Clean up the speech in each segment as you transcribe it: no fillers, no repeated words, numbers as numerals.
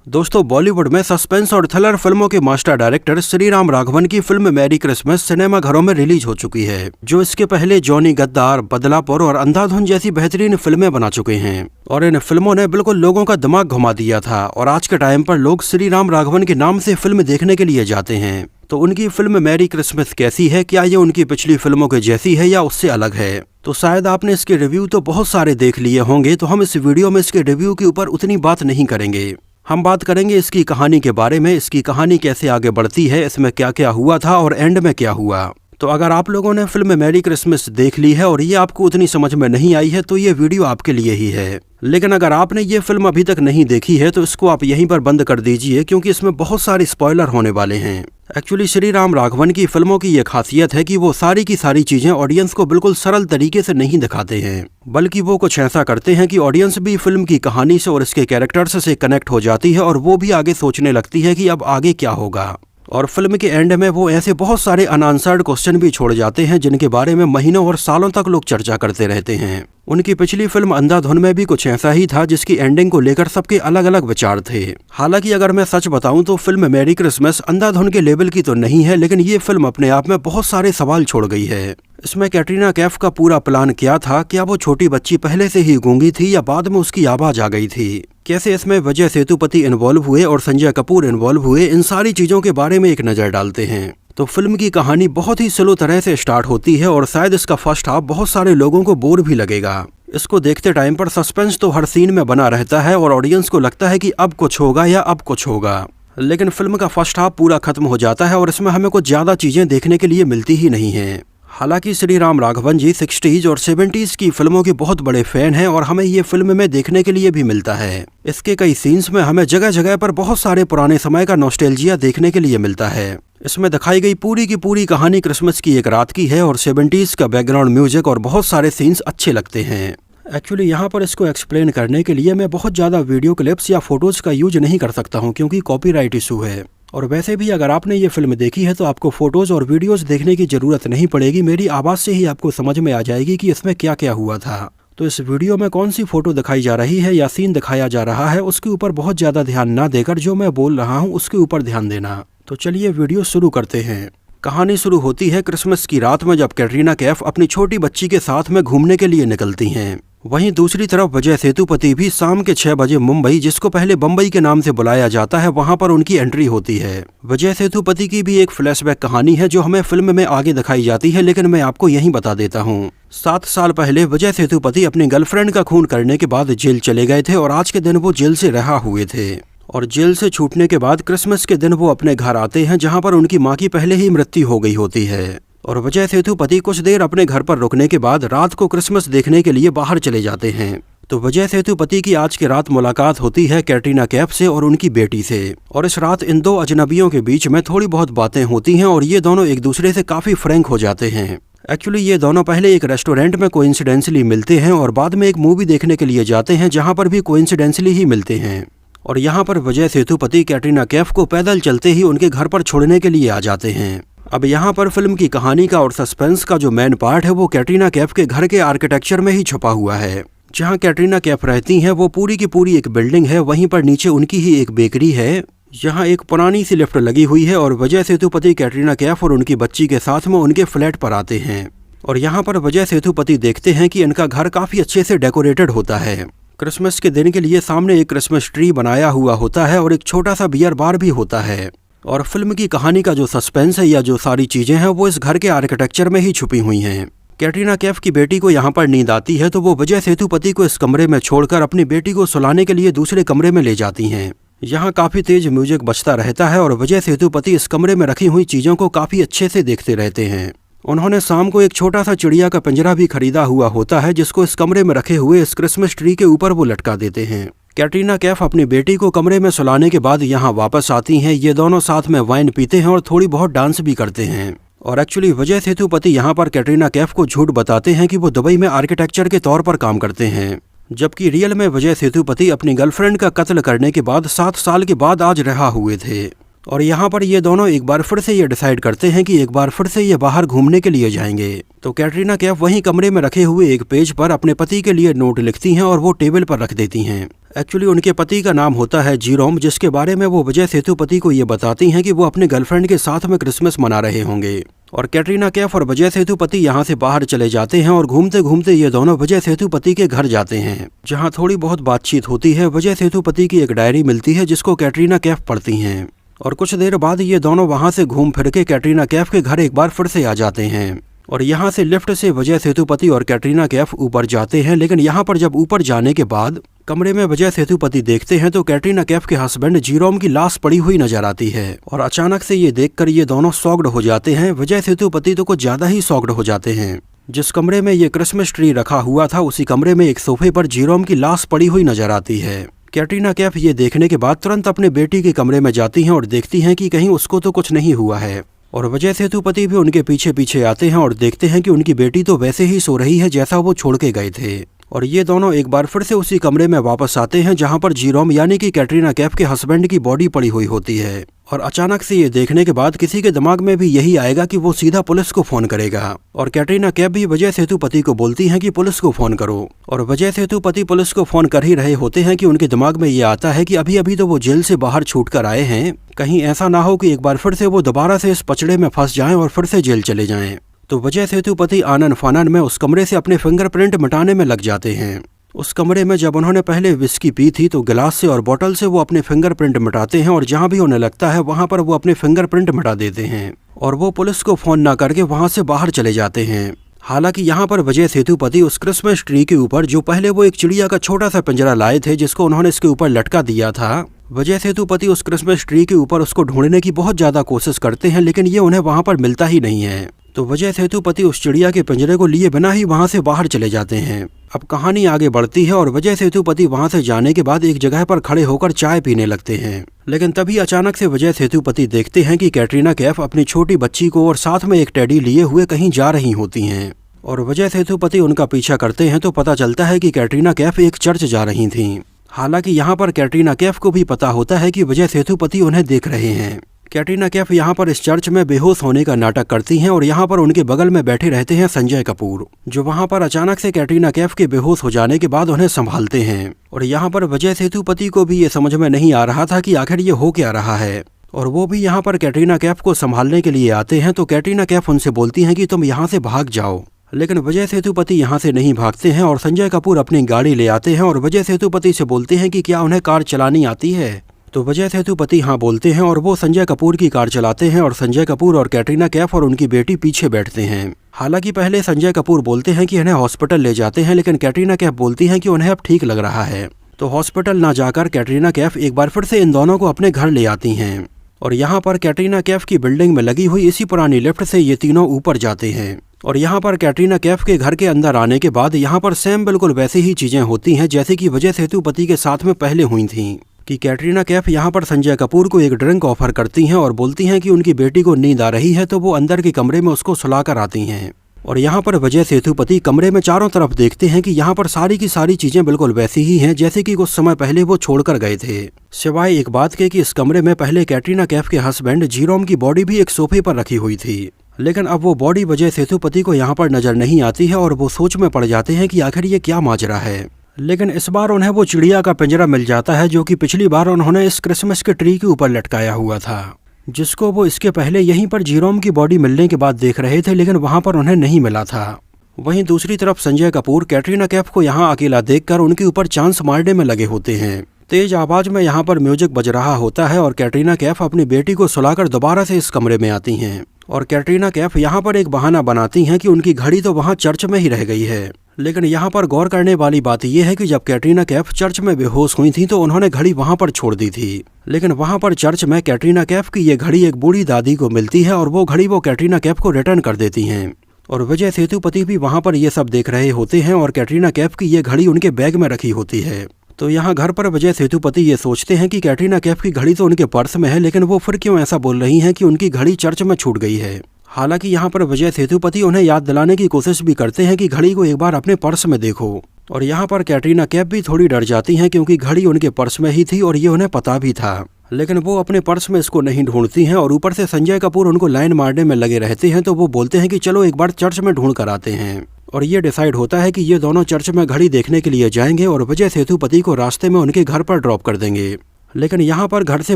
दोस्तों, बॉलीवुड में सस्पेंस और थ्रिलर फिल्मों के मास्टर डायरेक्टर श्री राम राघवन की फिल्म मैरी क्रिसमस सिनेमा घरों में रिलीज हो चुकी है, जो इसके पहले जॉनी गद्दार, बदलापुर और अंधाधुन जैसी बेहतरीन फिल्में बना चुके हैं। और इन फिल्मों ने बिल्कुल लोगों का दिमाग घुमा दिया था और आज के टाइम पर लोग श्री राम राघवन के नाम से फिल्म देखने के लिए जाते हैं। तो उनकी फिल्म मैरी क्रिसमस कैसी है? क्या ये उनकी पिछली फिल्मों के जैसी है या उससे अलग है? तो शायद आपने इसके रिव्यू तो बहुत सारे देख लिए होंगे, तो हम इस वीडियो में इसके रिव्यू के ऊपर उतनी बात नहीं करेंगे। हम बात करेंगे इसकी कहानी के बारे में, इसकी कहानी कैसे आगे बढ़ती है, इसमें क्या क्या हुआ था और एंड में क्या हुआ। तो अगर आप लोगों ने फिल्म मैरी क्रिसमस देख ली है और ये आपको उतनी समझ में नहीं आई है तो ये वीडियो आपके लिए ही है। लेकिन अगर आपने ये फिल्म अभी तक नहीं देखी है तो इसको आप यहीं पर बंद कर दीजिए, क्योंकि इसमें बहुत सारे स्पॉइलर होने वाले हैं। एक्चुअली श्री राम राघवन की फिल्मों की ये खासियत है कि वो सारी की सारी चीजें ऑडियंस को बिल्कुल सरल तरीके से नहीं दिखाते हैं, बल्कि वो कुछ ऐसा करते हैं कि ऑडियंस भी फिल्म की कहानी से और इसके कैरेक्टर्स से कनेक्ट हो जाती है और वो भी आगे सोचने लगती है कि अब आगे क्या होगा। और फिल्म के एंड में वो ऐसे बहुत सारे अनआंसर्ड क्वेश्चन भी छोड़ जाते हैं जिनके बारे में महीनों और सालों तक लोग चर्चा करते रहते हैं। उनकी पिछली फिल्म अंधाधुन में भी कुछ ऐसा ही था, जिसकी एंडिंग को लेकर सबके अलग अलग विचार थे। हालांकि अगर मैं सच बताऊं तो फिल्म मैरी क्रिसमस अंधाधुन के लेवल की तो नहीं है, लेकिन ये फिल्म अपने आप में बहुत सारे सवाल छोड़ गई है। इसमें कैटरीना कैफ का पूरा प्लान क्या था? क्या वो छोटी बच्ची पहले से ही गूंगी थी या बाद में उसकी आवाज आ गई थी? कैसे इसमें विजय सेतुपति इन्वॉल्व हुए और संजय कपूर इन्वॉल्व हुए? इन सारी चीजों के बारे में एक नजर डालते हैं। तो फिल्म की कहानी बहुत ही स्लो तरह से स्टार्ट होती है और शायद इसका फर्स्ट हाफ बहुत सारे लोगों को बोर भी लगेगा। इसको देखते टाइम पर सस्पेंस तो हर सीन में बना रहता है और ऑडियंस को लगता है कि अब कुछ होगा या अब कुछ होगा। लेकिन फिल्म का फर्स्ट हाफ पूरा खत्म हो जाता है और इसमें हमें कुछ ज्यादा चीजें देखने के लिए मिलती ही नहीं है। हालांकि श्री राम राघवन जी 60s और 70s की फिल्मों के बहुत बड़े फैन हैं और हमें ये फिल्म में देखने के लिए भी मिलता है। इसके कई सीन्स में हमें जगह जगह पर बहुत सारे पुराने समय का नॉस्टैल्जिया देखने के लिए मिलता है। इसमें दिखाई गई पूरी की पूरी कहानी क्रिसमस की एक रात की है और 70s का बैकग्राउंड म्यूजिक और बहुत सारे सीन्स अच्छे लगते हैं। एक्चुअली यहाँ पर इसको एक्सप्लेन करने के लिए मैं बहुत ज़्यादा वीडियो क्लिप्स या फोटोज़ का यूज नहीं कर सकता हूँ, क्योंकि कॉपीराइट इशू है। और वैसे भी अगर आपने ये फिल्म देखी है तो आपको फोटोज़ और वीडियोज़ देखने की ज़रूरत नहीं पड़ेगी। मेरी आवाज़ से ही आपको समझ में आ जाएगी कि इसमें क्या क्या हुआ था। तो इस वीडियो में कौन सी फोटो दिखाई जा रही है या सीन दिखाया जा रहा है, उसके ऊपर बहुत ज़्यादा ध्यान ना देकर जो मैं बोल रहा हूँ उसके ऊपर ध्यान देना। तो चलिए वीडियो शुरू करते हैं। कहानी शुरू होती है क्रिसमस की रात में, जब कैटरीना कैफ अपनी छोटी बच्ची के साथ में घूमने के लिए निकलती हैं। वहीं दूसरी तरफ विजय सेतुपति भी शाम के 6 बजे मुंबई, जिसको पहले बम्बई के नाम से बुलाया जाता है, वहां पर उनकी एंट्री होती है। विजय सेतुपति की भी एक फ्लैशबैक कहानी है जो हमें फिल्म में आगे दिखाई जाती है, लेकिन मैं आपको यहीं बता देता हूँ। 7 साल पहले विजय सेतुपति अपनी गर्लफ्रेंड का खून करने के बाद जेल चले गए थे और आज के दिन वो जेल से रिहा हुए थे। और जेल से छूटने के बाद क्रिसमस के दिन वो अपने घर आते हैं, जहाँ पर उनकी माँ की पहले ही मृत्यु हो गई होती है। और विजय सेतुपति कुछ देर अपने घर पर रुकने के बाद रात को क्रिसमस देखने के लिए बाहर चले जाते हैं। तो विजय सेतुपति की आज की रात मुलाकात होती है कैटरीना कैफ से और उनकी बेटी से। और इस रात इन दो अजनबियों के बीच में थोड़ी बहुत बातें होती हैं और ये दोनों एक दूसरे से काफी फ्रैंक हो जाते हैं। एक्चुअली ये दोनों पहले एक रेस्टोरेंट में कोइंसिडेंटली मिलते हैं और बाद में एक मूवी देखने के लिए जाते हैं, जहाँ पर भी कोइंसिडेंटली ही मिलते हैं। और यहाँ पर विजय सेतुपति कैटरीना कैफ को पैदल चलते ही उनके घर पर छोड़ने के लिए आ जाते हैं। अब यहाँ पर फिल्म की कहानी का और सस्पेंस का जो मेन पार्ट है वो कैटरीना कैफ के घर के आर्किटेक्चर में ही छुपा हुआ है। जहाँ कैटरीना कैफ रहती हैं वो पूरी की पूरी एक बिल्डिंग है, वहीं पर नीचे उनकी ही एक बेकरी है, यहाँ एक पुरानी सी लिफ्ट लगी हुई है। और विजय सेतुपति कैटरीना कैफ और उनकी बच्ची के साथ में उनके फ्लैट पर आते हैं। और यहाँ पर विजय सेतुपति देखते हैं कि इनका घर काफी अच्छे से डेकोरेटेड होता है। क्रिसमस के दिन के लिए सामने एक क्रिसमस ट्री बनाया हुआ होता है और एक छोटा सा बियर बार भी होता है। और फिल्म की कहानी का जो सस्पेंस है या जो सारी चीजें हैं वो इस घर के आर्किटेक्चर में ही छुपी हुई हैं। कैटरीना कैफ की बेटी को यहाँ पर नींद आती है तो वो विजय सेतुपति को इस कमरे में छोड़कर अपनी बेटी को सुलाने के लिए दूसरे कमरे में ले जाती हैं। यहाँ काफी तेज म्यूजिक बजता रहता है और विजय सेतुपति इस कमरे में रखी हुई चीजों को काफी अच्छे से देखते रहते हैं। उन्होंने शाम को एक छोटा सा चिड़िया का पिंजरा भी खरीदा हुआ होता है, जिसको इस कमरे में रखे हुए इस क्रिसमस ट्री के ऊपर वो लटका देते हैं। कैटरीना कैफ अपनी बेटी को कमरे में सुलाने के बाद यहाँ वापस आती हैं। ये दोनों साथ में वाइन पीते हैं और थोड़ी बहुत डांस भी करते हैं। और एक्चुअली विजय सेतुपति यहाँ पर कैटरीना कैफ को झूठ बताते हैं कि वो दुबई में आर्किटेक्चर के तौर पर काम करते हैं, जबकि रियल में विजय सेतुपति अपनी गर्लफ्रेंड का कत्ल करने के बाद 7 साल के बाद आज रिहा हुए थे। और यहाँ पर ये दोनों एक बार फिर से ये डिसाइड करते हैं कि एक बार फिर से ये बाहर घूमने के लिए जाएंगे। तो कैटरीना कैफ वहीं कमरे में रखे हुए एक पेज पर अपने पति के लिए नोट लिखती हैं और वो टेबल पर रख देती हैं। एक्चुअली उनके पति का नाम होता है जीरोम, जिसके बारे में वो विजय सेतुपति को ये बताती हैं कि वो अपने गर्लफ्रेंड के साथ में क्रिसमस मना रहे होंगे। और कैटरीना कैफ और विजय सेतुपति यहाँ से बाहर चले जाते हैं और घूमते घूमते ये दोनों विजय सेतुपति के घर जाते हैं, जहाँ थोड़ी बहुत बातचीत होती है। विजय सेतुपति की एक डायरी मिलती है जिसको कैटरीना कैफ पढ़ती हैं और कुछ देर बाद ये दोनों वहाँ से घूम फिर के कैटरीना कैफ के घर एक बार फिर से आ जाते हैं। और यहाँ से लिफ्ट से विजय सेतुपति और कैटरीना कैफ ऊपर जाते हैं। लेकिन यहाँ पर जब ऊपर जाने के बाद कमरे में विजय सेतुपति देखते हैं तो कैटरीना कैफ के हस्बैंड जीरोम की लाश पड़ी हुई नजर आती है। और अचानक से ये देखकर ये दोनों शॉक्ड हो जाते हैं। विजय सेतुपति तो कुछ ज्यादा ही शॉक्ड हो जाते हैं। जिस कमरे में ये क्रिसमस ट्री रखा हुआ था उसी कमरे में एक सोफे पर जीरोम की लाश पड़ी हुई नजर आती है। कैटरीना कैफ ये देखने के बाद तुरंत अपने बेटी के कमरे में जाती हैं और देखती हैं कि कहीं उसको तो कुछ नहीं हुआ है। और विजय सेतुपति भी उनके पीछे पीछे आते हैं और देखते हैं कि उनकी बेटी तो वैसे ही सो रही है जैसा वो छोड़ के गए थे। और ये दोनों एक बार फिर से उसी कमरे में वापस आते हैं जहां पर जीरोम यानी कि कैटरीना कैफ के हस्बैंड की बॉडी पड़ी हुई होती है। और अचानक से ये देखने के बाद किसी के दिमाग में भी यही आएगा कि वो सीधा पुलिस को फोन करेगा। और कैटरीना कैफ भी विजय सेतुपति को बोलती हैं कि पुलिस को फोन करो। और विजय सेतुपति पुलिस को फोन कर ही रहे होते हैं कि उनके दिमाग में ये आता है कि अभी अभी तो वो जेल से बाहर छूट कर आए हैं, कहीं ऐसा ना हो कि एक बार फिर से वो दोबारा से इस पचड़े में फंस जाएं और फिर से जेल चले जाएं। तो विजय सेतुपति आनन फानन में उस कमरे से अपने फिंगरप्रिंट मिटाने में लग जाते हैं। उस कमरे में जब उन्होंने पहले विस्की पी थी तो गिलास से और बोतल से वो अपने फिंगरप्रिंट मिटाते हैं और जहां भी उन्हें लगता है वहां पर वो अपने फिंगरप्रिंट मिटा देते हैं। और वो पुलिस को फोन ना करके वहां से बाहर चले जाते हैं। हालांकि यहाँ पर विजय सेतुपति उस क्रिसमस ट्री के ऊपर जो पहले वो एक चिड़िया का छोटा सा पिंजरा लाए थे जिसको उन्होंने इसके ऊपर लटका दिया था, विजय सेतुपति उस क्रिसमस ट्री के ऊपर उसको ढूंढने की बहुत ज्यादा कोशिश करते हैं लेकिन ये उन्हें वहां पर मिलता ही नहीं है। तो विजय सेतुपति उस चिड़िया के पिंजरे को लिए बिना ही वहां से बाहर चले जाते हैं। अब कहानी आगे बढ़ती है और विजय सेतुपति वहां से जाने के बाद एक जगह पर खड़े होकर चाय पीने लगते हैं। लेकिन तभी अचानक से विजय सेतुपति देखते हैं कि कैटरीना कैफ अपनी छोटी बच्ची को और साथ में एक टेडी लिए हुए कहीं जा रही होती हैं। और विजय सेतुपति उनका पीछा करते हैं तो पता चलता है कि कैटरीना कैफ एक चर्च जा रही थीं। हालांकि यहाँ पर कैटरीना कैफ को भी पता होता है कि विजय सेतुपति उन्हें देख रहे हैं। कैटरीना कैफ यहाँ पर इस चर्च में बेहोश होने का नाटक करती हैं और यहाँ पर उनके बगल में बैठे रहते हैं संजय कपूर, जो वहाँ पर अचानक से कैटरीना कैफ के बेहोश हो जाने के बाद उन्हें संभालते हैं। और यहाँ पर विजय सेतुपति को भी ये समझ में नहीं आ रहा था कि आखिर ये हो क्या रहा है। और वो भी यहाँ पर कैटरीना कैफ को संभालने के लिए आते हैं। तो कैटरीना कैफ उनसे बोलती हैं कि तुम यहाँ से भाग जाओ। लेकिन विजय सेतुपति यहाँ से नहीं भागते हैं और संजय कपूर अपनी गाड़ी ले आते हैं और विजय सेतुपति से बोलते हैं कि क्या उन्हें कार चलानी आती है। तो विजय सेतुपति हाँ बोलते हैं और वो संजय कपूर की कार चलाते हैं और संजय कपूर और कैटरीना कैफ और उनकी बेटी पीछे बैठते हैं। हालांकि पहले संजय कपूर बोलते हैं कि इन्हें हॉस्पिटल ले जाते हैं, लेकिन कैटरीना कैफ बोलती हैं कि उन्हें अब ठीक लग रहा है। तो हॉस्पिटल ना जाकर कैटरीना कैफ एक बार फिर से इन दोनों को अपने घर ले आती हैं। और यहाँ पर कैटरीना कैफ की बिल्डिंग में लगी हुई इसी पुरानी लिफ्ट से ये तीनों ऊपर जाते हैं। और यहाँ पर कैटरीना कैफ के घर के अंदर आने के बाद यहाँ पर सेम बिल्कुल वैसी ही चीजें होती हैं जैसे कि विजय सेतुपति के साथ में पहले हुई थीं। कि कैटरीना कैफ यहाँ पर संजय कपूर को एक ड्रिंक ऑफर करती हैं और बोलती हैं कि उनकी बेटी को नींद आ रही है तो वो अंदर के कमरे में उसको सुलाकर आती हैं। और यहाँ पर विजय सेतुपति कमरे में चारों तरफ देखते हैं कि यहाँ पर सारी की सारी चीजें बिल्कुल वैसी ही हैं जैसे कि कुछ समय पहले वो छोड़कर गए थे, सिवाय एक बात के कि इस कमरे में पहले कैटरीना कैफ के हस्बैंड जीरोम की बॉडी भी एक सोफे पर रखी हुई थी। लेकिन अब वो बॉडी विजय सेतुपति को यहाँ पर नजर नहीं आती है और वो सोच में पड़ जाते हैं कि आखिर ये क्या माजरा है। लेकिन इस बार उन्हें वो चिड़िया का पिंजरा मिल जाता है जो कि पिछली बार उन्होंने इस क्रिसमस के ट्री के ऊपर लटकाया हुआ था, जिसको वो इसके पहले यहीं पर जीरोम की बॉडी मिलने के बाद देख रहे थे, लेकिन वहां पर उन्हें नहीं मिला था। वहीं दूसरी तरफ संजय कपूर कैटरीना कैफ को यहाँ अकेला देखकर उनके ऊपर चांस मारने में लगे होते हैं। तेज आवाज में यहाँ पर म्यूजिक बज रहा होता है और कैटरीना कैफ अपनी बेटी को सुलाकर दोबारा से इस कमरे में आती हैं। और कैटरीना कैफ यहाँ पर एक बहाना बनाती हैं कि उनकी घड़ी तो वहाँ चर्च में ही रह गई है। लेकिन यहाँ पर गौर करने वाली बात यह है कि जब कैटरीना कैफ चर्च में बेहोश हुई थी तो उन्होंने घड़ी वहाँ पर छोड़ दी थी, लेकिन वहाँ पर चर्च में कैटरीना कैफ की ये घड़ी एक बूढ़ी दादी को मिलती है और वो घड़ी वो कैटरीना कैफ को रिटर्न कर देती हैं। और विजय सेतुपति भी वहाँ पर ये सब देख रहे होते हैं और कैटरीना कैफ की ये घड़ी उनके बैग में रखी होती है। तो यहाँ घर पर विजय सेतुपति ये सोचते हैं कि कैटरीना कैफ की घड़ी तो उनके पर्स में है, लेकिन वो फिर क्यों ऐसा बोल रही हैं कि उनकी घड़ी चर्च में छूट गई है। हालांकि यहाँ पर विजय सेतुपति उन्हें याद दिलाने की कोशिश भी करते हैं कि घड़ी को एक बार अपने पर्स में देखो। और यहाँ पर कैटरीना कैफ भी थोड़ी डर जाती हैं क्योंकि घड़ी उनके पर्स में ही थी और ये उन्हें पता भी था। लेकिन वो अपने पर्स में इसको नहीं ढूंढती हैं और ऊपर से संजय कपूर उनको लाइन मारने में लगे रहते हैं। तो वो बोलते हैं कि चलो एक बार चर्च में ढूंढ कर आते हैं और ये डिसाइड होता है कि ये दोनों चर्च में घड़ी देखने के लिए जाएंगे और विजय सेतुपति को रास्ते में उनके घर पर ड्रॉप कर देंगे। लेकिन यहाँ पर घर से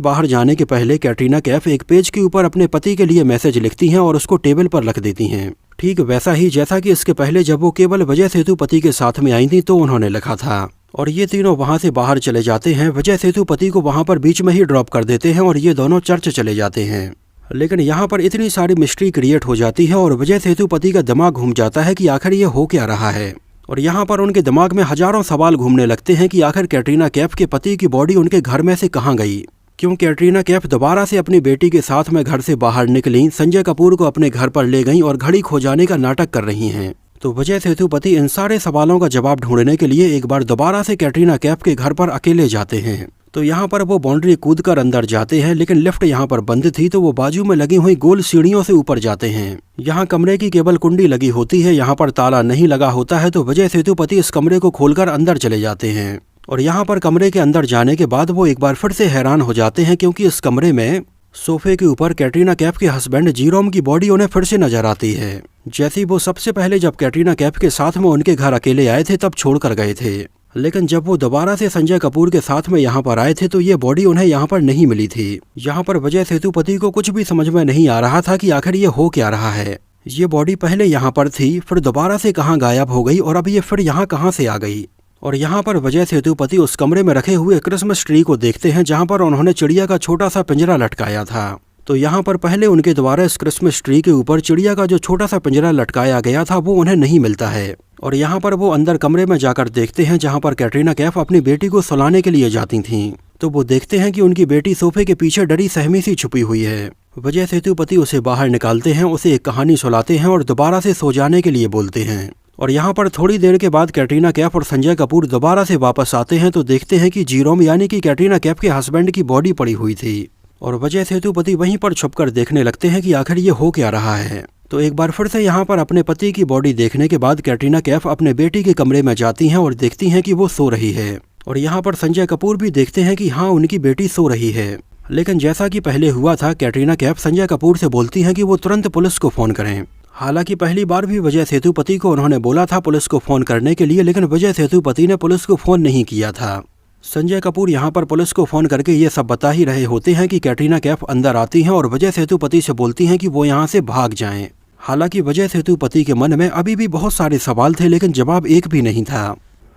बाहर जाने के पहले कैटरीना कैफ एक पेज के ऊपर अपने पति के लिए मैसेज लिखती हैं और उसको टेबल पर रख देती हैं, ठीक वैसा ही जैसा कि इसके पहले जब वो केवल विजय सेतुपति के साथ में आई थी तो उन्होंने लिखा था। और ये तीनों वहां से बाहर चले जाते हैं। विजय सेतुपति को वहां पर बीच में ही ड्रॉप कर देते हैं और ये दोनों चर्च चले जाते हैं। लेकिन यहाँ पर इतनी सारी मिस्ट्री क्रिएट हो जाती है और विजय सेतुपति का दिमाग घूम जाता है कि आखिर ये हो क्या रहा है। और यहाँ पर उनके दिमाग में हजारों सवाल घूमने लगते हैं कि आखिर कैटरीना कैफ के पति की बॉडी उनके घर में से कहाँ गई, क्यों कैटरीना कैफ दोबारा से अपनी बेटी के साथ में घर से बाहर निकली, संजय कपूर को अपने घर पर ले गई और घड़ी खो जाने का नाटक कर रही हैं। तो विजय सेतुपति इन सारे सवालों का जवाब ढूंढने के लिए एक बार दोबारा से कैटरीना कैफ के घर पर अकेले जाते हैं। तो यहाँ पर वो बाउंड्री कूदकर अंदर जाते हैं, लेकिन लिफ्ट यहाँ पर बंद थी तो वो बाजू में लगी हुई गोल सीढ़ियों से ऊपर जाते हैं। यहाँ कमरे की केवल कुंडी लगी होती है, यहाँ पर ताला नहीं लगा होता है। तो विजय सेतुपति इस कमरे को खोलकर अंदर चले जाते हैं और यहाँ पर कमरे के अंदर जाने के बाद वो एक बार फिर से हैरान हो जाते हैं, क्योंकि इस कमरे में सोफे के ऊपर कैटरीना कैफ के हस्बैंड जीरोम की बॉडी उन्हें फिर से नजर आती है, जैसी वो सबसे पहले जब कैटरीना कैफ के साथ में उनके घर अकेले आए थे तब छोड़कर गए थे। लेकिन जब वो दोबारा से संजय कपूर के साथ में यहाँ पर आए थे तो ये बॉडी उन्हें यहाँ पर नहीं मिली थी। यहाँ पर विजय सेतुपति को कुछ भी समझ में नहीं आ रहा था कि आखिर ये हो क्या रहा है। ये बॉडी पहले यहाँ पर थी, फिर दोबारा से कहाँ गायब हो गई और अब ये फिर यहाँ कहाँ से आ गई। और यहाँ पर विजय सेतुपति उस कमरे में रखे हुए क्रिसमस ट्री को देखते हैं जहाँ पर उन्होंने चिड़िया का छोटा सा पिंजरा लटकाया था। तो यहाँ पर पहले उनके द्वारा इस क्रिसमस ट्री के ऊपर चिड़िया का जो छोटा सा पिंजरा लटकाया गया था वो उन्हें नहीं मिलता है। और यहाँ पर वो अंदर कमरे में जाकर देखते हैं जहाँ पर कैटरीना कैफ अपनी बेटी को सुलाने के लिए जाती थीं। तो वो देखते हैं कि उनकी बेटी सोफे के पीछे डरी सहमी सी छुपी हुई है। विजय सेतुपति उसे बाहर निकालते हैं, उसे एक कहानी सुनाते हैं और दोबारा से सो जाने के लिए बोलते हैं। और यहाँ पर थोड़ी देर के बाद कैटरीना कैफ और संजय कपूर दोबारा से वापस आते हैं तो देखते हैं कि जीरोम यानी कि कैटरीना कैफ के हस्बैंड की बॉडी पड़ी हुई थी। और विजय सेतुपति वहीं पर छुपकर देखने लगते हैं कि आखिर ये हो क्या रहा है। तो एक बार फिर से यहाँ पर अपने पति की बॉडी देखने के बाद कैटरीना कैफ अपने बेटी के कमरे में जाती हैं और देखती हैं कि वो सो रही है। और यहाँ पर संजय कपूर भी देखते हैं कि हाँ, उनकी बेटी सो रही है। लेकिन जैसा कि पहले हुआ था, कैटरीना कैफ संजय कपूर से बोलती हैं कि वो तुरंत पुलिस को फोन करें। हालांकि पहली बार भी विजय सेतुपति को उन्होंने बोला था पुलिस को फोन करने के लिए, लेकिन विजय सेतुपति ने पुलिस को फोन नहीं किया था। संजय कपूर यहाँ पर पुलिस को फोन करके ये सब बता ही रहे होते हैं कि कैटरीना कैफ अंदर आती हैं और विजय सेतुपति से बोलती हैं कि वो यहाँ से भाग जाएं। हालांकि विजय सेतुपति के मन में अभी भी बहुत सारे सवाल थे, लेकिन जवाब एक भी नहीं था।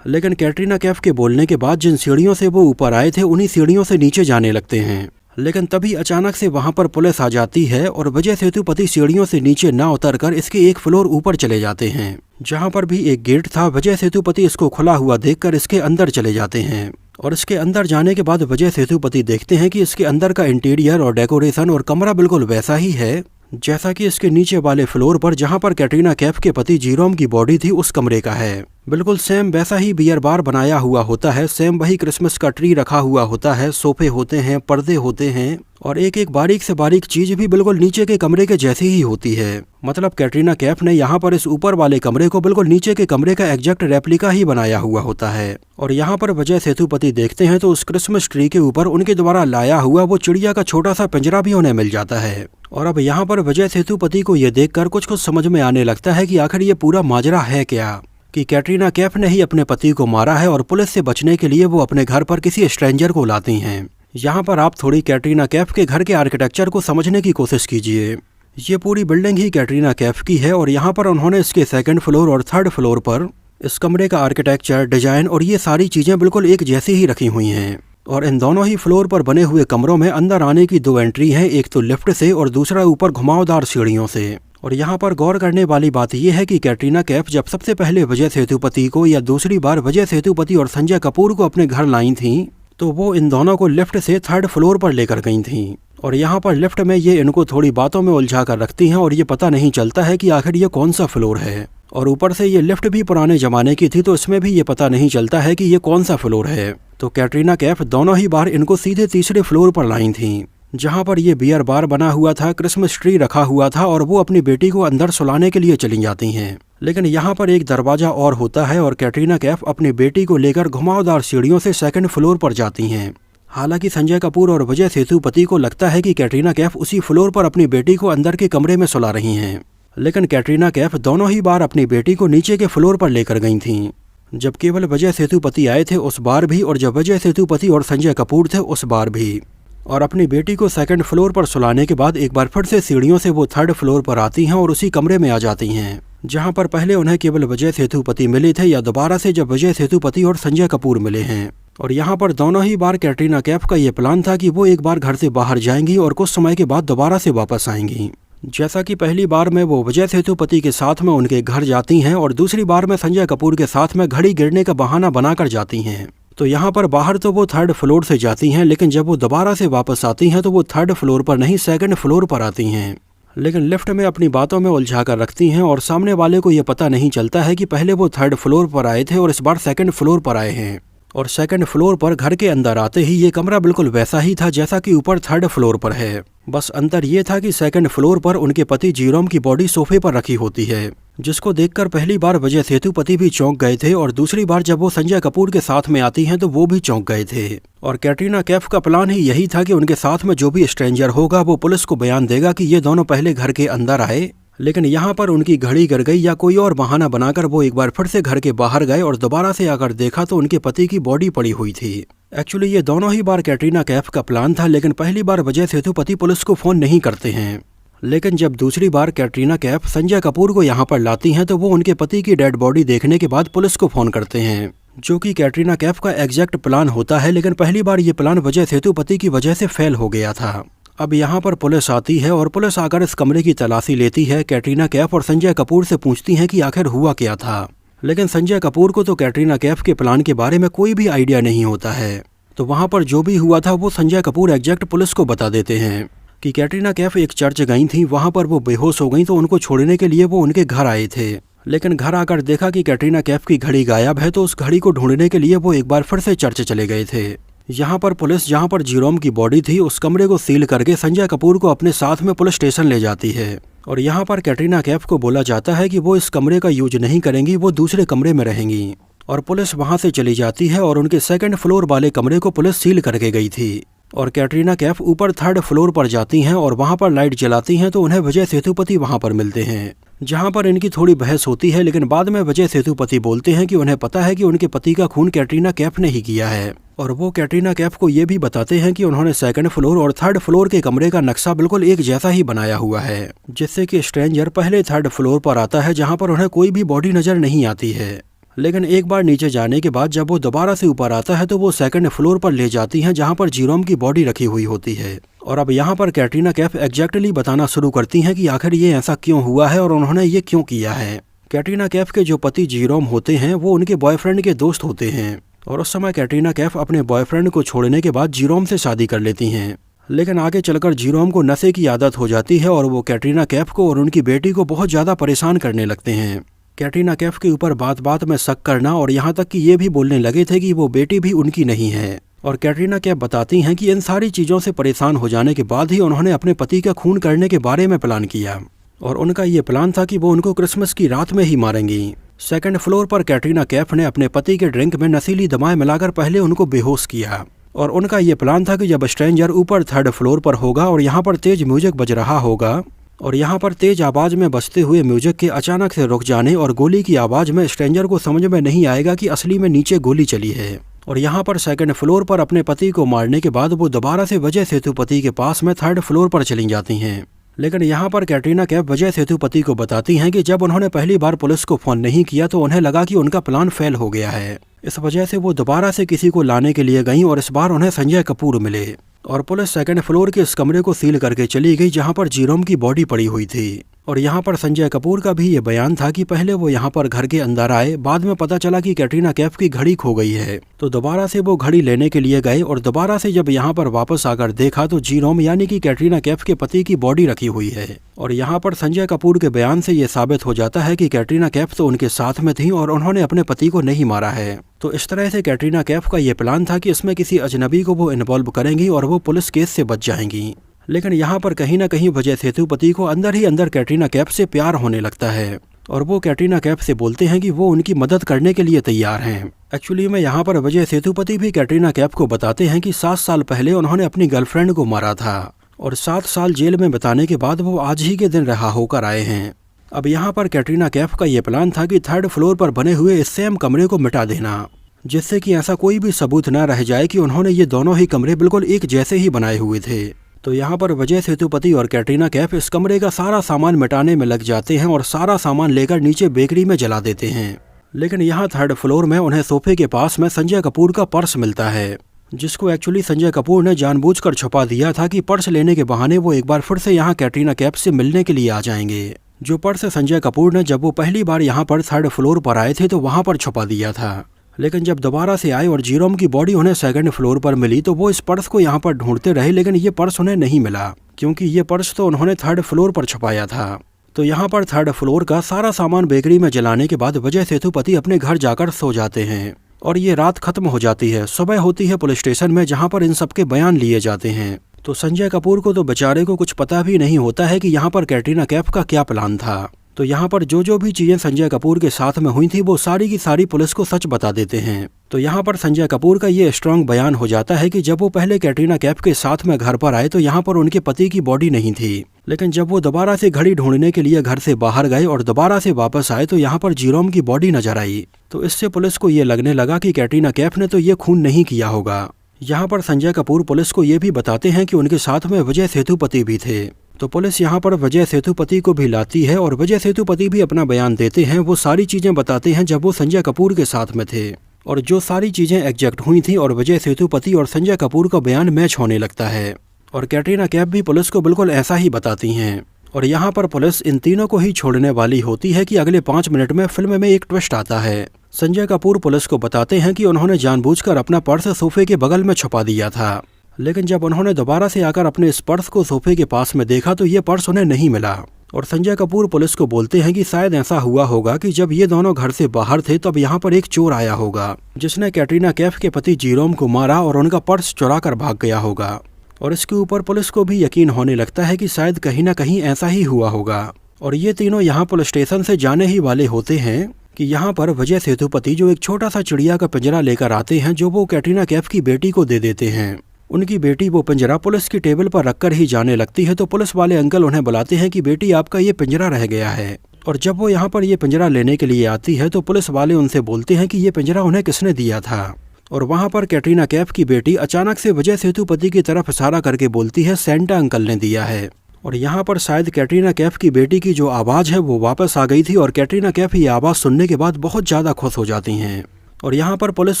लेकिन कैटरीना कैफ के बोलने के बाद जिन सीढ़ियों से वो ऊपर आए थे उन्हीं सीढ़ियों से नीचे जाने लगते हैं। लेकिन तभी अचानक से वहां पर पुलिस आ जाती है और विजय सेतुपति सीढ़ियों से नीचे ना उतरकर इसके एक फ्लोर ऊपर चले जाते हैं, जहां पर भी एक गेट था। विजय सेतुपति इसको खुला हुआ देखकर इसके अंदर चले जाते हैं। और इसके अंदर जाने के बाद विजय सेतुपति देखते हैं कि इसके अंदर का इंटीरियर और डेकोरेशन और कमरा बिल्कुल वैसा ही है जैसा कि इसके नीचे वाले फ्लोर पर जहां पर कैटरीना कैफ के पति जीरोम की बॉडी थी उस कमरे का है। बिल्कुल सेम वैसा ही बियर बार बनाया हुआ होता है, सेम वही क्रिसमस का ट्री रखा हुआ होता है, सोफे होते हैं, पर्दे होते हैं और एक एक बारीक से बारीक चीज भी बिल्कुल नीचे के कमरे के जैसी ही होती है। मतलब कैटरीना कैफ ने यहाँ पर इस ऊपर वाले कमरे को बिल्कुल नीचे के कमरे का एग्जैक्ट रेप्लिका ही बनाया हुआ होता है। और यहाँ पर विजय सेतुपति देखते हैं तो उस क्रिसमस ट्री के ऊपर उनके द्वारा लाया हुआ वो चिड़िया का छोटा सा पिंजरा भी उन्हें मिल जाता है। और अब यहाँ पर विजय सेतुपति को ये देखकर कुछ समझ में आने लगता है कि आखिर ये पूरा माजरा है क्या, कि कैटरीना कैफ ने ही अपने पति को मारा है और पुलिस से बचने के लिए वो अपने घर पर किसी स्ट्रेंजर को लाती हैं। यहाँ पर आप थोड़ी कैटरीना कैफ के घर के आर्किटेक्चर को समझने की कोशिश कीजिए। ये पूरी बिल्डिंग ही कैटरीना कैफ की है और यहाँ पर उन्होंने इसके सेकंड फ्लोर और थर्ड फ्लोर पर इस कमरे का आर्किटेक्चर, डिजाइन और ये सारी चीजें बिल्कुल एक जैसी ही रखी हुई हैं। और इन दोनों ही फ्लोर पर बने हुए कमरों में अंदर आने की दो एंट्री हैं, एक तो लिफ्ट से और दूसरा ऊपर घुमावदार सीढ़ियों से। और यहाँ पर गौर करने वाली बात यह है कि कैटरीना कैफ जब सबसे पहले विजय सेतुपति को या दूसरी बार विजय सेतुपति और संजय कपूर को अपने घर लाई थी तो वो इन दोनों को लिफ्ट से थर्ड फ्लोर पर लेकर गई थी। और यहाँ पर लिफ्ट में ये इनको थोड़ी बातों में उलझा कर रखती हैं और ये पता नहीं चलता है कि आखिर ये कौन सा फ्लोर है। और ऊपर से ये लिफ्ट भी पुराने जमाने की थी तो इसमें भी ये पता नहीं चलता है कि ये कौन सा फ्लोर है। तो कैटरीना कैफ दोनों ही बार इनको सीधे तीसरे फ्लोर पर लाई थी, जहां पर ये बियर बार बना हुआ था, क्रिसमस ट्री रखा हुआ था और वो अपनी बेटी को अंदर सुलाने के लिए चली जाती हैं। लेकिन यहाँ पर एक दरवाजा और होता है और कैटरीना कैफ अपनी बेटी को लेकर घुमावदार सीढ़ियों से सेकंड फ्लोर पर जाती हैं। हालांकि संजय कपूर और विजय सेतुपति को लगता है कि कैटरीना कैफ उसी फ्लोर पर अपनी बेटी को अंदर के कमरे में सुला रही हैं, लेकिन कैटरीना कैफ दोनों ही बार अपनी बेटी को नीचे के फ्लोर पर लेकर गई थीं। जब केवल विजय सेतुपति आए थे उस बार भी, और जब विजय सेतुपति और संजय कपूर थे उस बार भी। और अपनी बेटी को सेकंड फ्लोर पर सुलाने के बाद एक बार फिर से सीढ़ियों से वो थर्ड फ्लोर पर आती हैं और उसी कमरे में आ जाती हैं जहां पर पहले उन्हें केवल विजय सेतुपति मिले थे, या दोबारा से जब विजय सेतुपति और संजय कपूर मिले हैं। और यहाँ पर दोनों ही बार कैटरीना कैफ का ये प्लान था कि वो एक बार घर से बाहर जाएंगी और कुछ समय के बाद दोबारा से वापस आएंगी। जैसा कि पहली बार में वो विजय सेतुपति के साथ में उनके घर जाती हैं और दूसरी बार में संजय कपूर के साथ में घड़ी गिरने का बहाना बनाकर जाती हैं। तो यहाँ पर बाहर तो वो थर्ड फ्लोर से जाती हैं, लेकिन जब वो दोबारा से वापस आती हैं तो वो थर्ड फ्लोर पर नहीं सेकंड फ्लोर पर आती हैं। लेकिन लिफ्ट में अपनी बातों में उलझा कर रखती हैं और सामने वाले को ये पता नहीं चलता है कि पहले वो थर्ड फ्लोर पर आए थे और इस बार सेकंड फ्लोर पर आए हैं। और सेकंड फ्लोर पर घर के अंदर आते ही ये कमरा बिल्कुल वैसा ही था जैसा कि ऊपर थर्ड फ्लोर पर है। बस अंतर ये था कि सेकंड फ्लोर पर उनके पति जीरोम की बॉडी सोफे पर रखी होती है, जिसको देखकर पहली बार विजय सेतुपति भी चौंक गए थे और दूसरी बार जब वो संजय कपूर के साथ में आती हैं तो वो भी चौंक गए थे। और कैटरीना कैफ का प्लान ही यही था कि उनके साथ में जो भी स्ट्रेंजर होगा वो पुलिस को बयान देगा कि ये दोनों पहले घर के अंदर आए, लेकिन यहाँ पर उनकी घड़ी गिर गई या कोई और बहाना बनाकर वो एक बार फिर से घर के बाहर गए और दोबारा से आकर देखा तो उनके पति की बॉडी पड़ी हुई थी। एक्चुअली ये दोनों ही बार कैटरीना कैफ का प्लान था, लेकिन पहली बार विजय सेतुपति पुलिस को फोन नहीं करते हैं। लेकिन जब दूसरी बार कैटरीना कैफ संजय कपूर को यहाँ पर लाती हैं तो वो उनके पति की डेड बॉडी देखने के बाद पुलिस को फोन करते हैं, जो कि कैटरीना कैफ का एग्जैक्ट प्लान होता है। लेकिन पहली बार ये प्लान विजय सेतुपति की वजह से फेल हो गया था। अब यहाँ पर पुलिस आती है और पुलिस आकर इस कमरे की तलाशी लेती है। कैटरीना कैफ और संजय कपूर से पूछती हैं कि आखिर हुआ क्या था, लेकिन संजय कपूर को तो कैटरीना कैफ के प्लान के बारे में कोई भी आइडिया नहीं होता है। तो वहाँ पर जो भी हुआ था वो संजय कपूर एग्जैक्ट पुलिस को बता देते हैं कि कैटरीना कैफ एक चर्च गई थी, वहाँ पर वो बेहोश हो गई तो उनको छोड़ने के लिए वो उनके घर आए थे। लेकिन घर आकर देखा कि कैटरीना कैफ की घड़ी गायब है, तो उस घड़ी को ढूंढने के लिए वो एक बार फिर से चर्च चले गए थे। यहाँ पर पुलिस जहाँ पर जीरोम की बॉडी थी उस कमरे को सील करके संजय कपूर को अपने साथ में पुलिस स्टेशन ले जाती है। और यहाँ पर कैटरीना कैफ को बोला जाता है कि वो इस कमरे का यूज नहीं करेंगी, वो दूसरे कमरे में रहेंगी। और पुलिस वहाँ से चली जाती है और उनके सेकंड फ्लोर वाले कमरे को पुलिस सील करके गई थी। और कैटरीना कैफ ऊपर थर्ड फ्लोर पर जाती हैं और वहाँ पर लाइट जलाती हैं तो उन्हें विजय सेतुपति वहाँ पर मिलते हैं, जहाँ पर इनकी थोड़ी बहस होती है। लेकिन बाद में विजय सेतुपति बोलते हैं कि उन्हें पता है कि उनके पति का खून कैटरीना कैफ ने ही किया है। और वो कैटरीना कैफ को ये भी बताते हैं कि उन्होंने सेकंड फ्लोर और थर्ड फ्लोर के कमरे का नक्शा बिल्कुल एक जैसा ही बनाया हुआ है, जिससे कि स्ट्रेंजर पहले थर्ड फ्लोर पर आता है जहाँ पर उन्हें कोई भी बॉडी नजर नहीं आती है। लेकिन एक बार नीचे जाने के बाद जब वो दोबारा से ऊपर आता है तो वो सेकंड फ्लोर पर ले जाती हैं जहाँ पर जीरोम की बॉडी रखी हुई होती है। और अब यहाँ पर कैटरीना कैफ एग्जैक्टली बताना शुरू करती हैं कि आखिर ये ऐसा क्यों हुआ है और उन्होंने ये क्यों किया है। कैटरीना कैफ के जो पति जीरोम होते हैं वो उनके बॉयफ्रेंड के दोस्त होते हैं, और उस समय कैटरीना कैफ अपने बॉयफ्रेंड को छोड़ने के बाद जीरोम से शादी कर लेती हैं। लेकिन आगे चलकर जीरोम को नशे की आदत हो जाती है और वो कैटरीना कैफ को और उनकी बेटी को बहुत ज़्यादा परेशान करने लगते हैं। कैटरीना कैफ के ऊपर बात बात में शक करना, और यहाँ तक कि ये भी बोलने लगे थे कि वो बेटी भी उनकी नहीं है। और कैटरीना कैफ बताती हैं कि इन सारी चीज़ों से परेशान हो जाने के बाद ही उन्होंने अपने पति का खून करने के बारे में प्लान किया। और उनका ये प्लान था कि वो उनको क्रिसमस की रात में ही मारेंगी। सेकंड फ्लोर पर कैटरीना कैफ ने अपने पति के ड्रिंक में नशीली दवाएं मिलाकर पहले उनको बेहोश किया। और उनका ये प्लान था कि जब स्ट्रेंजर ऊपर थर्ड फ्लोर पर होगा और यहाँ पर तेज म्यूजिक बज रहा होगा, और यहाँ पर तेज आवाज में बजते हुए म्यूजिक के अचानक से रुक जाने और गोली की आवाज में स्ट्रेंजर को समझ में नहीं आएगा कि असली में नीचे गोली चली है। और यहाँ पर सेकंड फ्लोर पर अपने पति को मारने के बाद वो दोबारा से विजय सेतुपति के पास में थर्ड फ्लोर पर चली जाती हैं। लेकिन यहाँ पर कैटरीना कैफ विजय सेतुपति को बताती हैं कि जब उन्होंने पहली बार पुलिस को फोन नहीं किया तो उन्हें लगा कि उनका प्लान फेल हो गया है। इस वजह से वो दोबारा से किसी को लाने के लिए गईं और इस बार उन्हें संजय कपूर मिले। और पुलिस सेकंड फ्लोर के इस कमरे को सील करके चली गई जहाँ पर जीरोम की बॉडी पड़ी हुई थी। और यहाँ पर संजय कपूर का भी ये बयान था कि पहले वो यहाँ पर घर के अंदर आए, बाद में पता चला कि कैटरीना कैफ की घड़ी खो गई है, तो दोबारा से वो घड़ी लेने के लिए गए। और दोबारा से जब यहाँ पर वापस आकर देखा तो जीरोम यानी कि कैटरीना कैफ के पति की बॉडी रखी हुई है। और यहाँ पर संजय कपूर के बयान से ये साबित हो जाता है कि कैटरीना कैफ तो उनके साथ में थी और उन्होंने अपने पति को नहीं मारा है। तो इस तरह से कैटरीना कैफ का ये प्लान था कि इसमें किसी अजनबी को वो इन्वॉल्व करेंगी और वो पुलिस केस से बच जाएंगी। लेकिन यहाँ पर कहीं ना कहीं विजय सेतुपति को अंदर ही अंदर कैटरीना कैफ से प्यार होने लगता है। और वो कैटरीना कैफ से बोलते हैं कि वो उनकी मदद करने के लिए तैयार हैं। एक्चुअली में यहाँ पर विजय सेतुपति भी कैटरीना कैफ को बताते हैं कि 7 साल पहले उन्होंने अपनी गर्लफ्रेंड को मारा था और 7 साल जेल में बिताने के बाद वो आज ही के दिन रिहा होकर आए हैं। अब यहाँ पर कैटरीना कैफ का ये प्लान था कि 3rd फ्लोर पर बने हुए इस सेम कमरे को मिटा देना, जिससे कि ऐसा कोई भी सबूत न रह जाए कि उन्होंने ये दोनों ही कमरे बिल्कुल एक जैसे ही बनाए हुए थे। तो यहाँ पर विजय सेतुपति और कैटरीना कैफ इस कमरे का सारा सामान मिटाने में लग जाते हैं और सारा सामान लेकर नीचे बेकरी में जला देते हैं। लेकिन यहाँ 3rd फ्लोर में उन्हें सोफे के पास में संजय कपूर का पर्स मिलता है, जिसको एक्चुअली संजय कपूर ने जानबूझकर छुपा दिया था कि पर्स लेने के बहाने वो एक बार फिर से यहाँ कैटरीना कैफ से मिलने के लिए आ जाएंगे। जो पर्स संजय कपूर ने जब वो पहली बार यहाँ पर 3rd फ्लोर पर आए थे तो वहाँ पर छुपा दिया था, लेकिन जब दोबारा से आए और जेरोम की बॉडी उन्हें 2nd फ्लोर पर मिली तो वो इस पर्स को यहाँ पर ढूंढते रहे, लेकिन ये पर्स उन्हें नहीं मिला क्योंकि ये पर्स तो उन्होंने 3rd फ्लोर पर छुपाया था। तो यहाँ पर 3rd फ्लोर का सारा सामान बेकरी में जलाने के बाद विजय सेतुपति अपने घर जाकर सो जाते हैं और ये रात खत्म हो जाती है। सुबह होती है पुलिस स्टेशन में, जहाँ पर इन सबके बयान लिए जाते हैं। तो संजय कपूर को तो बेचारे को कुछ पता भी नहीं होता है कि यहाँ पर कैटरीना कैफ का क्या प्लान था। तो यहाँ पर जो भी चीजें संजय कपूर के साथ में हुई थी वो सारी की सारी पुलिस को सच बता देते हैं। तो यहाँ पर संजय कपूर का ये स्ट्रांग बयान हो जाता है कि जब वो पहले कैटरीना कैफ के साथ में घर पर आए तो यहाँ पर उनके पति की बॉडी नहीं थी, लेकिन जब वो दोबारा से घड़ी ढूंढने के लिए घर से बाहर गए और दोबारा से वापस आए तो यहाँ पर जेरोम की बॉडी नजर आई। तो इससे पुलिस को ये लगने लगा कि कैटरीना कैफ ने तो ये खून नहीं किया होगा। यहाँ पर संजय कपूर पुलिस को ये भी बताते हैं कि उनके साथ में विजय सेतुपति भी थे। तो पुलिस यहाँ पर विजय सेतुपति को भी लाती है और विजय सेतुपति भी अपना बयान देते हैं। वो सारी चीजें बताते हैं जब वो संजय कपूर के साथ में थे और जो सारी चीजें एग्जैक्ट हुई थी और विजय सेतुपति और संजय कपूर का बयान मैच होने लगता है और कैटरीना कैफ भी पुलिस को बिल्कुल ऐसा ही बताती हैं। और यहाँ पर पुलिस इन तीनों को ही छोड़ने वाली होती है कि अगले 5 मिनट में फिल्म में एक ट्विस्ट आता है। संजय कपूर पुलिस को बताते हैं कि उन्होंने जानबूझकर अपना पर्स सोफे के बगल में छुपा दिया था, लेकिन जब उन्होंने दोबारा से आकर अपने इस पर्स को सोफे के पास में देखा तो ये पर्स उन्हें नहीं मिला। और संजय कपूर पुलिस को बोलते हैं कि शायद ऐसा हुआ होगा कि जब ये दोनों घर से बाहर थे तब यहाँ पर एक चोर आया होगा जिसने कैटरीना कैफ के पति जेरोम को मारा और उनका पर्स चुरा कर भाग गया होगा। और इसके ऊपर पुलिस को भी यकीन होने लगता है कि शायद कहीं ना कहीं ऐसा ही हुआ होगा। और ये तीनों यहाँ पुलिस स्टेशन से जाने ही वाले होते हैं कि यहाँ पर विजय सेतुपति जो एक छोटा सा चिड़िया का पिंजरा लेकर आते हैं जो वो कैटरीना कैफ की बेटी को दे देते हैं। उनकी बेटी वो पिंजरा पुलिस की टेबल पर रखकर ही जाने लगती है तो पुलिस वाले अंकल उन्हें बुलाते हैं कि बेटी आपका ये पिंजरा रह गया है। और जब वो यहाँ पर ये पिंजरा लेने के लिए आती है तो पुलिस वाले उनसे बोलते हैं कि ये पिंजरा उन्हें किसने दिया था। और वहाँ पर कैटरीना कैफ की बेटी अचानक से विजय सेतुपति की तरफ इशारा करके बोलती है सेंटा अंकल ने दिया है। और यहाँ पर शायद कैटरीना कैफ की बेटी की जो आवाज़ है वो वापस आ गई थी और कैटरीना कैफ ये आवाज़ सुनने के बाद बहुत ज़्यादा खुश हो जाती हैं। और यहाँ पर पुलिस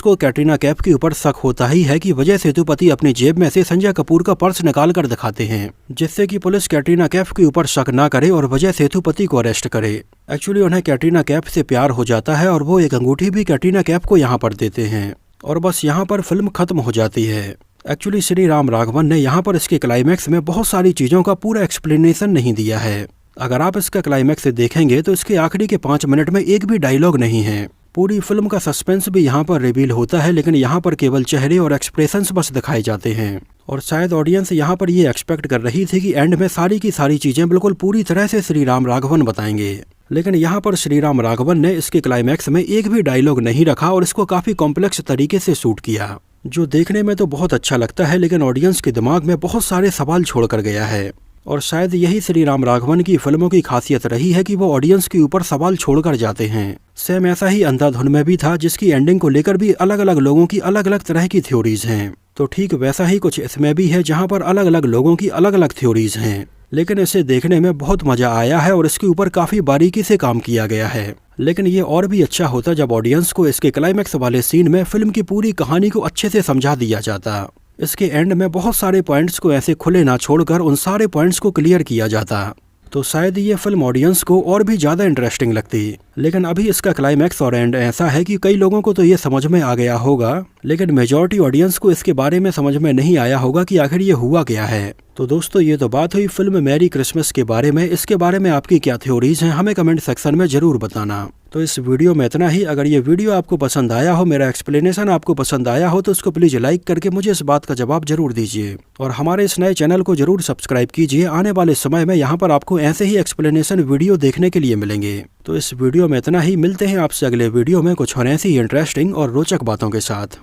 को कैटरीना कैफ के ऊपर शक होता ही है कि विजय सेतुपति अपनी जेब में से संजय कपूर का पर्स निकाल कर दिखाते हैं, जिससे कि पुलिस कैटरीना कैफ के ऊपर शक ना करे और विजय सेतुपति को अरेस्ट करे। एक्चुअली उन्हें कैटरीना कैफ से प्यार हो जाता है और वो एक अंगूठी भी कैटरीना कैफ को यहाँ पर देते हैं और बस यहाँ पर फिल्म खत्म हो जाती है। एक्चुअली श्री राम राघवन ने यहाँ पर इसके क्लाइमैक्स में बहुत सारी चीज़ों का पूरा एक्सप्लेनेशन नहीं दिया है। अगर आप इसका क्लाइमैक्स देखेंगे तो इसके आखिरी के 5 मिनट में एक भी डायलॉग नहीं है। पूरी फिल्म का सस्पेंस भी यहाँ पर रिवील होता है, लेकिन यहाँ पर केवल चेहरे और एक्सप्रेशंस बस दिखाए जाते हैं। और शायद ऑडियंस यहाँ पर ये एक्सपेक्ट कर रही थी कि एंड में सारी की सारी चीजें बिल्कुल पूरी तरह से श्री राम राघवन बताएंगे, लेकिन यहाँ पर श्री राम राघवन ने इसके क्लाइमैक्स में एक भी डायलॉग नहीं रखा और इसको काफी कॉम्प्लेक्स तरीके से शूट किया, जो देखने में तो बहुत अच्छा लगता है लेकिन ऑडियंस के दिमाग में बहुत सारे सवाल छोड़ कर गया है। और शायद यही श्री राम राघवन की फिल्मों की खासियत रही है कि वो ऑडियंस के ऊपर सवाल छोड़कर जाते हैं। सेम ऐसा ही अंधाधुन में भी था, जिसकी एंडिंग को लेकर भी अलग अलग लोगों की अलग अलग तरह की थ्योरीज हैं। तो ठीक वैसा ही कुछ इसमें भी है, जहाँ पर अलग अलग लोगों की अलग अलग थ्योरीज हैं, लेकिन इसे देखने में बहुत मजा आया है और इसके ऊपर काफी बारीकी से काम किया गया है। लेकिन ये और भी अच्छा होता जब ऑडियंस को इसके क्लाइमैक्स वाले सीन में फिल्म की पूरी कहानी को अच्छे से समझा दिया जाता। इसके एंड में बहुत सारे पॉइंट्स को ऐसे खुले ना छोड़कर उन सारे पॉइंट्स को क्लियर किया जाता, तो शायद ये फिल्म ऑडियंस को और भी ज़्यादा इंटरेस्टिंग लगती। लेकिन अभी इसका क्लाइमैक्स और एंड ऐसा है कि कई लोगों को तो ये समझ में आ गया होगा, लेकिन मेजॉरिटी ऑडियंस को इसके बारे में समझ में नहीं आया होगा कि आखिर ये हुआ क्या है। तो दोस्तों, ये तो बात हुई फिल्म मैरी क्रिसमस के बारे में। इसके बारे में आपकी क्या थ्योरीज हैं, हमें कमेंट सेक्शन में जरूर बताना। तो इस वीडियो में इतना ही। अगर ये वीडियो आपको पसंद आया हो, मेरा एक्सप्लेनेशन आपको पसंद आया हो, तो उसको प्लीज लाइक करके मुझे इस बात का जवाब जरूर दीजिए और हमारे इस नए चैनल को जरूर सब्सक्राइब कीजिए। आने वाले समय में यहाँ पर आपको ऐसे ही एक्सप्लेनेशन वीडियो देखने के लिए मिलेंगे। तो इस वीडियो में इतना ही। मिलते हैं आपसे अगले वीडियो में कुछ और ऐसी इंटरेस्टिंग और रोचक बातों के साथ।